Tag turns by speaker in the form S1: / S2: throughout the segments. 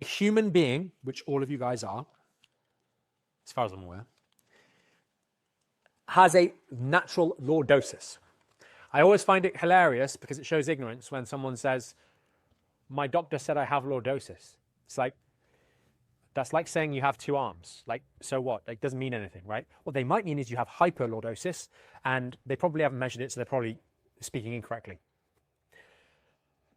S1: A human being, which all of you guys are, as far as I'm aware, has a natural lordosis. I always find it hilarious because it shows ignorance when someone says, my doctor said I have lordosis. It's like, that's like saying you have 2 arms. Like, so what? Like, doesn't mean anything, right? What they might mean is you have hyperlordosis, and they probably haven't measured it, so they're probably speaking incorrectly.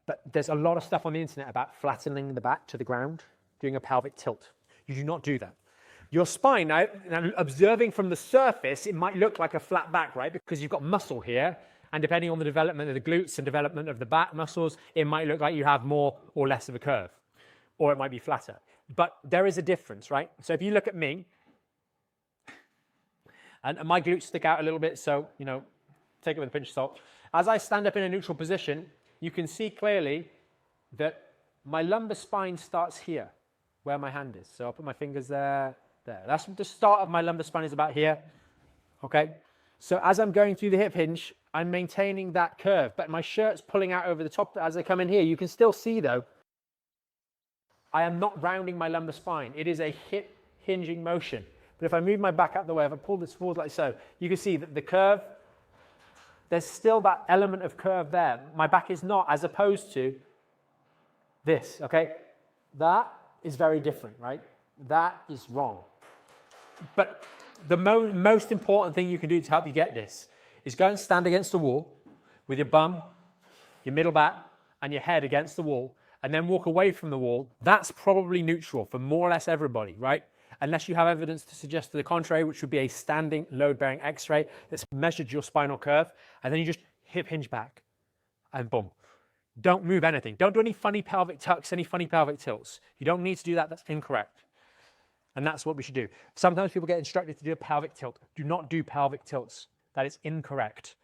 S1: But there's a lot of stuff on the internet about flattening the back to the ground, doing a pelvic tilt. You do not do that. Your spine, now observing from the surface, it might look like a flat back, right? Because you've got muscle here, and depending on the development of the glutes and development of the back muscles, it might look like you have more or less of a curve, or it might be flatter. But there is a difference, right? So if you look at me, and my glutes stick out a little bit, so, you know, take it with a pinch of salt. As I stand up in a neutral position, you can see clearly that my lumbar spine starts here, where my hand is. So I'll put my fingers there, there. That's the start of my lumbar spine is about here, okay? So as I'm going through the hip hinge, I'm maintaining that curve, but my shirt's pulling out over the top as I come in here. You can still see, though, I am not rounding my lumbar spine. It is a hip hinging motion. But if I move my back out the way, if I pull this forward like so, you can see that the curve, there's still that element of curve there. My back is not, as opposed to this, okay? That is very different, right? That is wrong. But the most important thing you can do to help you get this is go and stand against the wall with your bum, your middle back, and your head against the wall, and then walk away from the wall. That's probably neutral for more or less everybody, right? Unless you have evidence to suggest to the contrary, which would be a standing load-bearing x-ray that's measured your spinal curve, and then you just hip hinge back, and boom. Don't move anything. Don't do any funny pelvic tucks, any funny pelvic tilts. You don't need to do that. That's incorrect. And that's what we should do. Sometimes people get instructed to do a pelvic tilt. Do not do pelvic tilts. That is incorrect.